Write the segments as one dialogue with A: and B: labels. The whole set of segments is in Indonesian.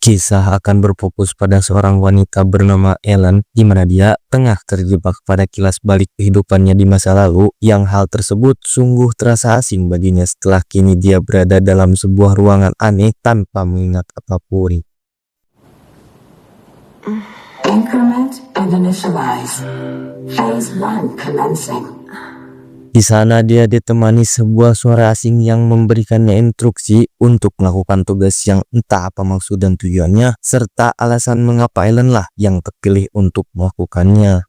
A: Kisah akan berfokus pada seorang wanita bernama Ellen, di mana dia tengah terjebak pada kilas balik kehidupannya di masa lalu, yang hal tersebut sungguh terasa asing baginya setelah kini dia berada dalam sebuah ruangan aneh tanpa mengingat apapun.
B: Increment and initialize. Phase 1 commencing.
A: Di sana dia ditemani sebuah suara asing yang memberikannya instruksi untuk melakukan tugas yang entah apa maksud dan tujuannya, serta alasan mengapa Ellen lah yang terpilih untuk melakukannya.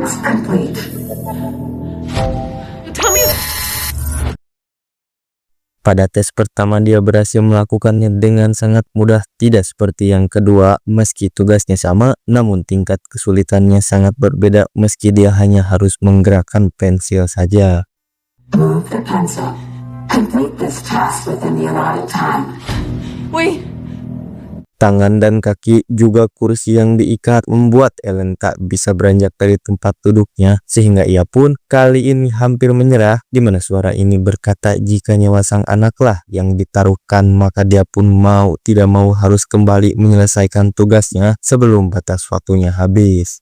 B: It's complete.
A: Pada tes pertama dia berhasil melakukannya dengan sangat mudah, tidak seperti yang kedua. Meski tugasnya sama, namun tingkat kesulitannya sangat berbeda meski dia hanya harus menggerakkan pensil saja.
B: Move the pencil. Complete this task within the allotted time.
C: Wait.
A: Tangan dan kaki juga kursi yang diikat membuat Ellen tak bisa beranjak dari tempat duduknya, sehingga ia pun kali ini hampir menyerah, di mana suara ini berkata jika nyawa sang anaklah yang ditaruhkan, maka dia pun mau tidak mau harus kembali menyelesaikan tugasnya sebelum batas waktunya habis.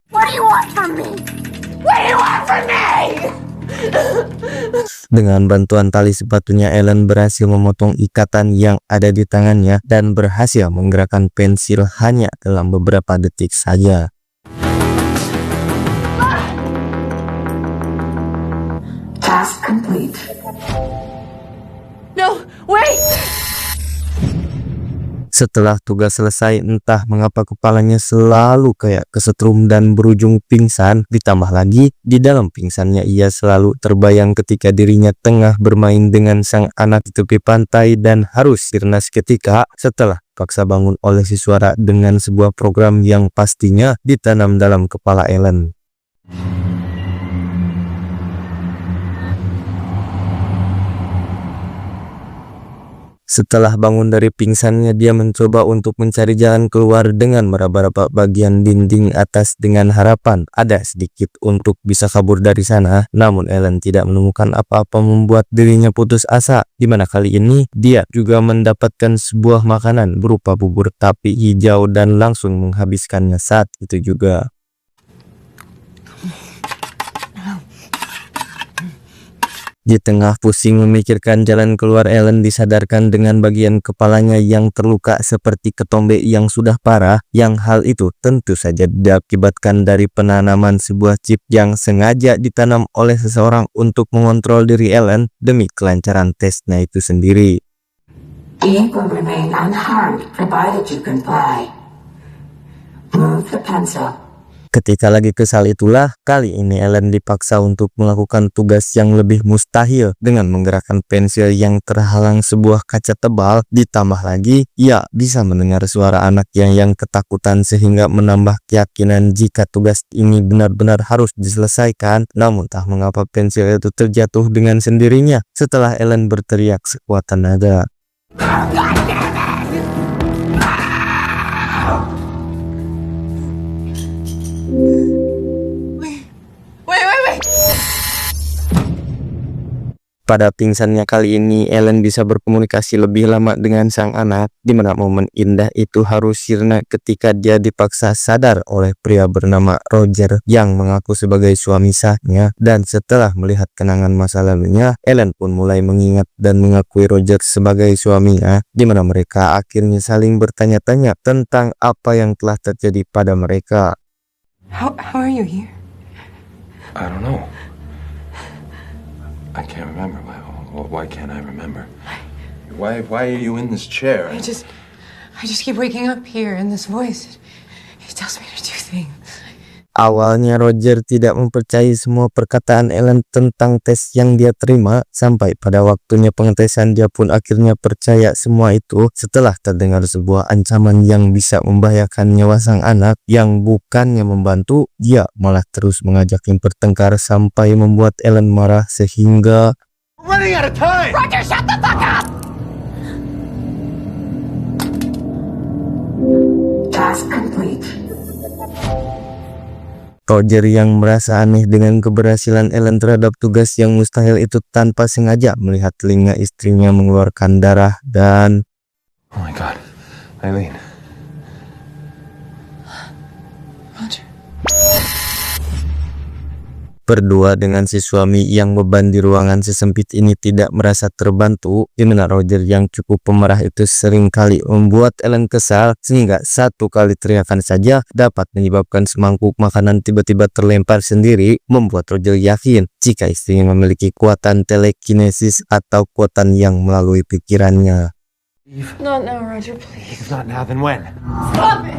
B: What do you want from me? What do you want from me?
A: Dengan bantuan tali sepatunya, Ellen berhasil memotong ikatan yang ada di tangannya dan berhasil menggerakkan pensil hanya dalam beberapa detik saja.
B: Task complete.
C: No, wait!
A: Setelah tugas selesai, entah mengapa kepalanya selalu kayak kesetrum dan berujung pingsan. Ditambah lagi, di dalam pingsannya ia selalu terbayang ketika dirinya tengah bermain dengan sang anak di tepi pantai dan harus sirna seketika setelah paksa bangun oleh si suara dengan sebuah program yang pastinya ditanam dalam kepala Ellen. Setelah bangun dari pingsannya, dia mencoba untuk mencari jalan keluar dengan meraba-raba bagian dinding atas dengan harapan ada sedikit untuk bisa kabur dari sana. Namun Ellen tidak menemukan apa-apa membuat dirinya putus asa, di mana kali ini dia juga mendapatkan sebuah makanan berupa bubur tapi hijau dan langsung menghabiskannya saat itu juga. Di tengah pusing memikirkan jalan keluar, Ellen disadarkan dengan bagian kepalanya yang terluka seperti ketombe yang sudah parah, yang hal itu tentu saja diakibatkan dari penanaman sebuah chip yang sengaja ditanam oleh seseorang untuk mengontrol diri Ellen demi kelancaran tesnya itu sendiri.
B: The ink will remain unharmed provided you comply. Move the pencil.
A: Ketika lagi kesal itulah, kali ini Ellen dipaksa untuk melakukan tugas yang lebih mustahil dengan menggerakkan pensil yang terhalang sebuah kaca tebal. Ditambah lagi, ia bisa mendengar suara anaknya yang ketakutan sehingga menambah keyakinan jika tugas ini benar-benar harus diselesaikan. Namun tak mengapa pensil itu terjatuh dengan sendirinya setelah Ellen berteriak sekuat tenaga.
C: Wait.
A: Pada pingsannya kali ini, Ellen bisa berkomunikasi lebih lama dengan sang anak, di mana momen indah itu harus sirna ketika dia dipaksa sadar oleh pria bernama Roger yang mengaku sebagai suami sahnya. Dan setelah melihat kenangan masa lalunya, Ellen pun mulai mengingat dan mengakui Roger sebagai suaminya, di mana mereka akhirnya saling bertanya-tanya tentang apa yang telah terjadi pada mereka.
C: How are you here?
D: I don't know. I can't remember. Why can't I remember? Why are you in this chair?
C: I just keep waking up here and this voice, it tells me to do things.
A: Awalnya Roger tidak mempercayai semua perkataan Ellen tentang tes yang dia terima, sampai pada waktunya pengetesan dia pun akhirnya percaya semua itu setelah terdengar sebuah ancaman yang bisa membahayakan nyawa sang anak, yang bukannya membantu, dia malah terus mengajaknya bertengkar sampai membuat Ellen marah sehingga
D: Running out of time!
C: Roger, shut the fuck up!
B: Task complete.
A: Roger yang merasa aneh dengan keberhasilan Ellen terhadap tugas yang mustahil itu tanpa sengaja melihat telinga istrinya mengeluarkan darah dan
D: Oh my God, Eileen.
C: Roger.
A: berdua dengan si suami yang beban di ruangan sesempit ini tidak merasa terbantu, di mana Roger yang cukup pemarah itu seringkali membuat Ellen kesal sehingga satu kali teriakan saja dapat menyebabkan semangkuk makanan tiba-tiba terlempar sendiri, membuat Roger yakin jika istrinya memiliki kekuatan telekinesis atau kekuatan yang melalui pikirannya.
C: Not now, Roger, please.
D: If not now, then when?
C: Stop it!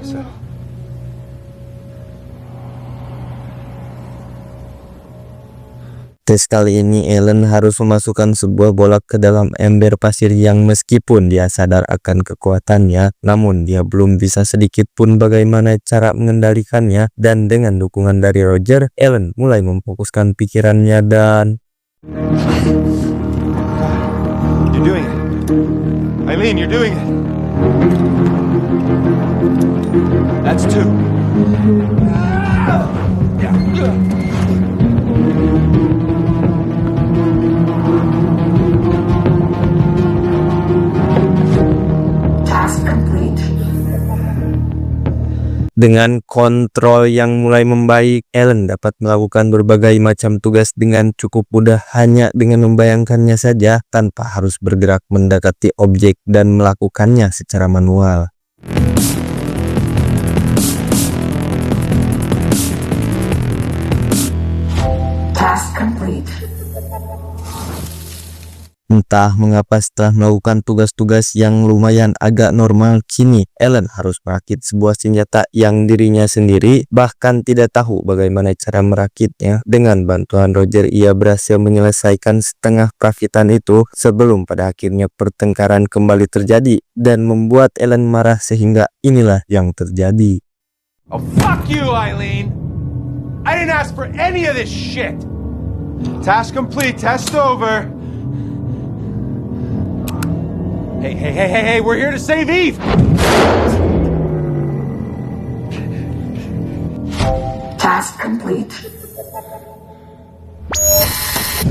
D: So,
A: Tes kali ini Ellen harus memasukkan sebuah bola ke dalam ember pasir yang meskipun dia sadar akan kekuatannya, namun dia belum bisa sedikit pun bagaimana cara mengendalikannya, dan dengan dukungan dari Roger, Ellen mulai memfokuskan pikirannya dan
D: You're doing it. Eileen, you're doing it. That's two.
B: Task complete.
A: dengan kontrol yang mulai membaik, Ellen dapat melakukan berbagai macam tugas dengan cukup mudah hanya dengan membayangkannya saja tanpa harus bergerak mendekati objek dan melakukannya secara manual.
B: Task complete.
A: Entah mengapa setelah melakukan tugas-tugas yang lumayan agak normal, kini Ellen harus merakit sebuah senjata yang dirinya sendiri bahkan tidak tahu bagaimana cara merakitnya. Dengan bantuan Roger, ia berhasil menyelesaikan setengah perakitan itu sebelum pada akhirnya pertengkaran kembali terjadi dan membuat Ellen marah sehingga inilah yang terjadi.
D: Oh, fuck you, Eileen! I didn't ask for any of this shit! Task complete, test over. Hey, we're here to save Eve!
B: Task complete.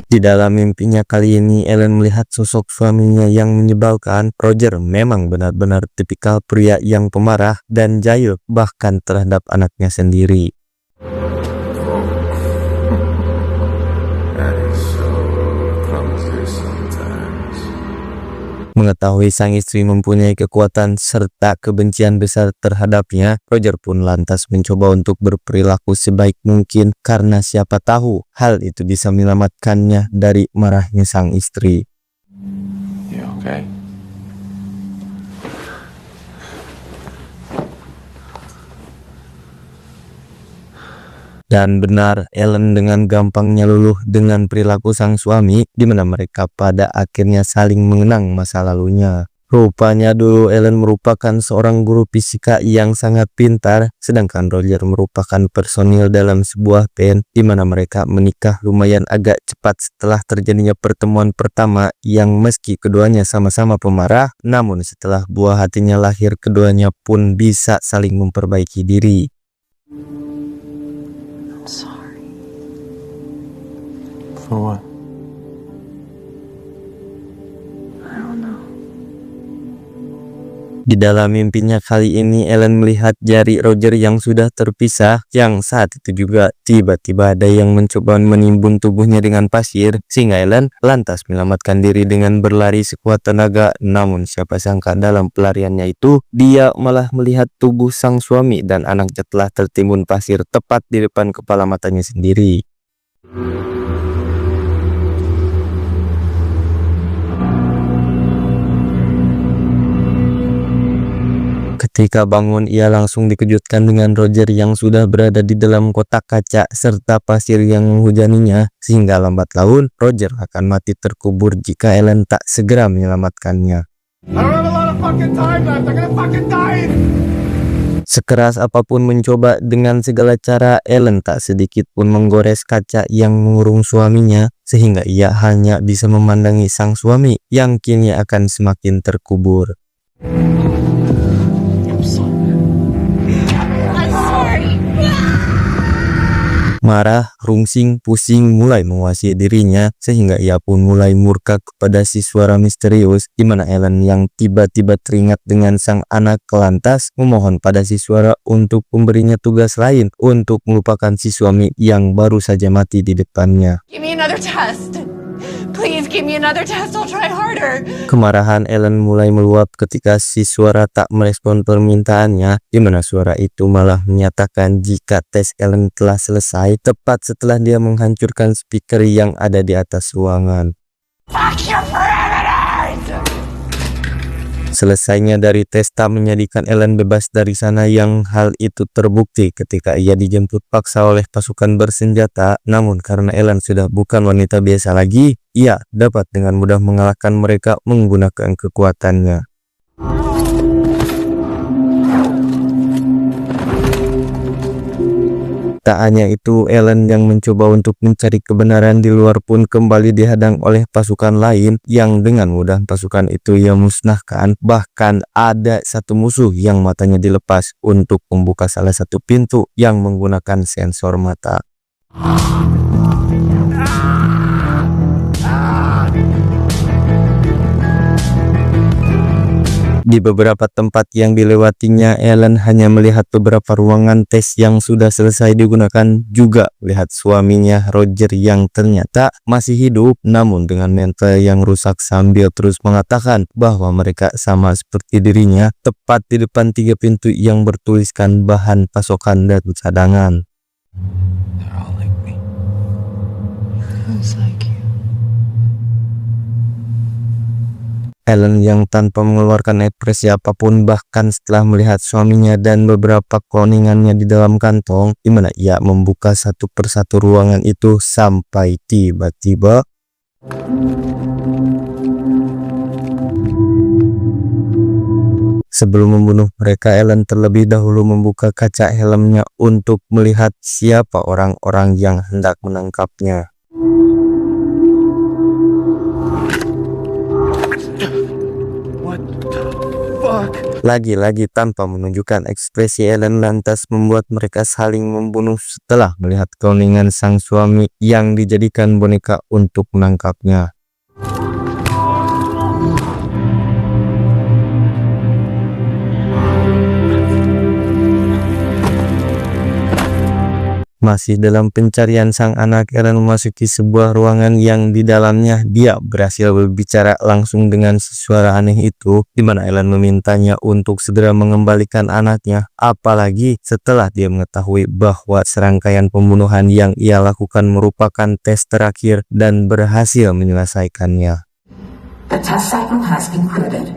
A: Di dalam mimpinya kali ini, Ellen melihat sosok suaminya yang menyebalkan. Roger memang benar-benar tipikal pria yang pemarah dan jahil bahkan terhadap anaknya sendiri.
D: That is so clumsy sometimes.
A: Mengetahui sang istri mempunyai kekuatan serta kebencian besar terhadapnya, Roger pun lantas mencoba untuk berperilaku sebaik mungkin karena siapa tahu hal itu bisa menyelamatkannya dari marahnya sang istri.
D: You okay?
A: Dan benar, Ellen dengan gampangnya luluh dengan perilaku sang suami, di mana mereka pada akhirnya saling mengenang masa lalunya. Rupanya dulu Ellen merupakan seorang guru fisika yang sangat pintar, sedangkan Roger merupakan personil dalam sebuah band, di mana mereka menikah lumayan agak cepat setelah terjadinya pertemuan pertama yang meski keduanya sama-sama pemarah, namun setelah buah hatinya lahir, keduanya pun bisa saling memperbaiki diri.
C: I'm sorry.
D: For what?
C: I don't know.
A: Di dalam mimpinya kali ini, Ellen melihat jari Roger yang sudah terpisah, yang saat itu juga tiba-tiba ada yang mencoba menimbun tubuhnya dengan pasir, sehingga Ellen lantas menyelamatkan diri dengan berlari sekuat tenaga. Namun siapa sangka dalam pelariannya itu, dia malah melihat tubuh sang suami dan anaknya telah tertimbun pasir tepat di depan kepala matanya sendiri. Ketika bangun, ia langsung dikejutkan dengan Roger yang sudah berada di dalam kotak kaca serta pasir yang menghujaninya, sehingga lambat laun Roger akan mati terkubur jika Ellen tak segera menyelamatkannya.
D: I don't have a lot of fucking time left. I'm gonna fucking die!
A: Sekeras apapun mencoba dengan segala cara, Ellen tak sedikit pun menggores kaca yang mengurung suaminya, sehingga ia hanya bisa memandangi sang suami yang kini akan semakin terkubur. Marah, rungsing, pusing mulai menguasai dirinya sehingga ia pun mulai murka kepada si suara misterius, di mana Ellen yang tiba-tiba teringat dengan sang anak lantas memohon pada si suara untuk memberinya tugas lain untuk melupakan si suami yang baru saja mati di depannya.
C: Give me another test. Please give me another test. I'll try harder.
A: Kemarahan Ellen mulai meluap ketika si suara tak merespon permintaannya, di mana suara itu malah menyatakan jika tes Ellen telah selesai tepat setelah dia menghancurkan speaker yang ada di atas ruangan.
C: Fuck your parameters!
A: Selesainya dari tes tak menjadikan Ellen bebas dari sana, yang hal itu terbukti ketika ia dijemput paksa oleh pasukan bersenjata. Namun karena Ellen sudah bukan wanita biasa lagi, ia dapat dengan mudah mengalahkan mereka menggunakan kekuatannya. Tak hanya itu, Ellen yang mencoba untuk mencari kebenaran di luar pun kembali dihadang oleh pasukan lain yang dengan mudah pasukan itu ia musnahkan. Bahkan ada satu musuh yang matanya dilepas untuk membuka salah satu pintu yang menggunakan sensor mata. Di beberapa tempat yang dilewatinya, Ellen hanya melihat beberapa ruangan tes yang sudah selesai digunakan, juga melihat suaminya Roger yang ternyata masih hidup namun dengan mental yang rusak, sambil terus mengatakan bahwa mereka sama seperti dirinya tepat di depan 3 pintu yang bertuliskan bahan pasokan dan cadangan.
D: They're all like me.
C: Who's like you?
A: Ellen yang tanpa mengeluarkan ekspresi apapun bahkan setelah melihat suaminya dan beberapa cloningannya di dalam kantong, di mana ia membuka satu persatu ruangan itu sampai tiba-tiba sebelum membunuh mereka, Ellen terlebih dahulu membuka kaca helmnya untuk melihat siapa orang-orang yang hendak menangkapnya. Lagi-lagi tanpa menunjukkan ekspresi, Ellen lantas membuat mereka saling membunuh setelah melihat cloningan sang suami yang dijadikan boneka untuk menangkapnya. Masih dalam pencarian sang anak, Ellen memasuki sebuah ruangan yang di dalamnya dia berhasil berbicara langsung dengan suara aneh itu, di mana Ellen memintanya untuk segera mengembalikan anaknya, apalagi setelah dia mengetahui bahwa serangkaian pembunuhan yang ia lakukan merupakan tes terakhir dan berhasil menyelesaikannya.
B: The test cycle has concluded.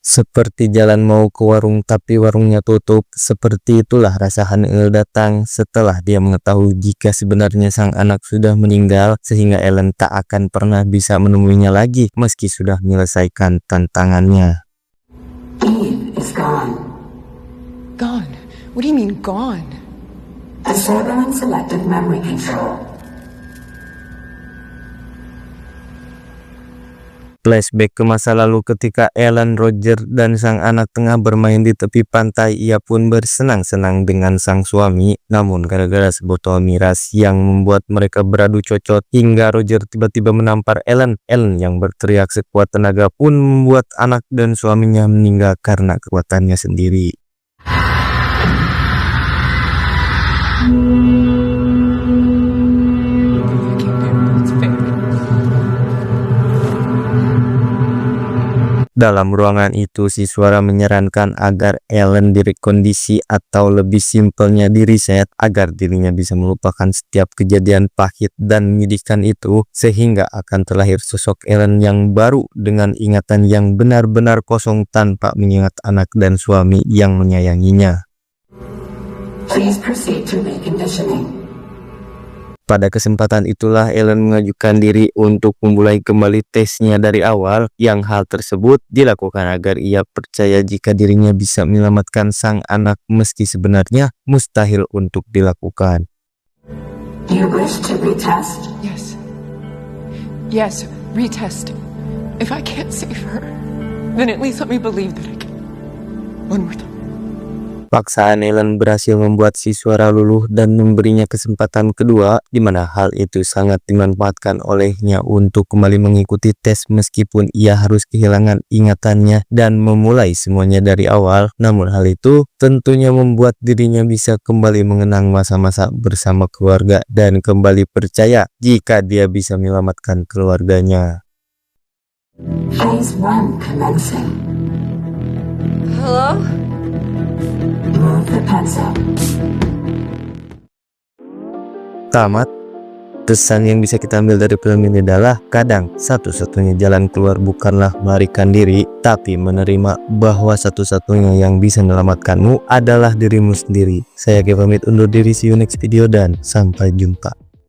A: Seperti jalan mau ke warung tapi warungnya tutup, seperti itulah rasa Haniel datang setelah dia mengetahui jika sebenarnya sang anak sudah meninggal, sehingga Ellen tak akan pernah bisa menemuinya lagi meski sudah menyelesaikan tantangannya.
B: Eve is gone.
C: Gone? What do you mean, gone?
B: Disabling selective memory control.
A: Flashback ke masa lalu ketika Ellen, Roger, dan sang anak tengah bermain di tepi pantai. Ia pun bersenang-senang dengan sang suami, namun gara-gara sebotol miras yang membuat mereka beradu cocot hingga Roger tiba-tiba menampar Ellen. Ellen yang berteriak sekuat tenaga pun membuat anak dan suaminya meninggal karena kekuatannya sendiri. Dalam ruangan itu, si suara menyarankan agar Ellen direkondisi atau lebih simpelnya direset agar dirinya bisa melupakan setiap kejadian pahit dan menyedihkan itu, sehingga akan terlahir sosok Ellen yang baru dengan ingatan yang benar-benar kosong tanpa mengingat anak dan suami yang menyayanginya.
B: Please proceed to reconditioning.
A: Pada kesempatan itulah Ellen mengajukan diri untuk memulai kembali tesnya dari awal, yang hal tersebut dilakukan agar ia percaya jika dirinya bisa menyelamatkan sang anak meski sebenarnya mustahil untuk dilakukan.
B: Do you wish to retest?
C: Yes. Yes, retest. If I can't save her, then at least let me believe that I can. One more time.
A: Paksaan Ellen berhasil membuat siswa luluh dan memberinya kesempatan kedua, di mana hal itu sangat dimanfaatkan olehnya untuk kembali mengikuti tes meskipun ia harus kehilangan ingatannya dan memulai semuanya dari awal. Namun hal itu tentunya membuat dirinya bisa kembali mengenang masa-masa bersama keluarga dan kembali percaya jika dia bisa menyelamatkan keluarganya.
B: Phase 1 commencing.
C: Hello?
B: Move the pencil.
A: Tamat. Pesan yang bisa kita ambil dari film ini adalah kadang satu-satunya jalan keluar bukanlah melarikan diri, tapi menerima bahwa satu-satunya yang bisa menyelamatkanmu adalah dirimu sendiri. Saya Ge pamit undur diri, see you next video dan sampai jumpa.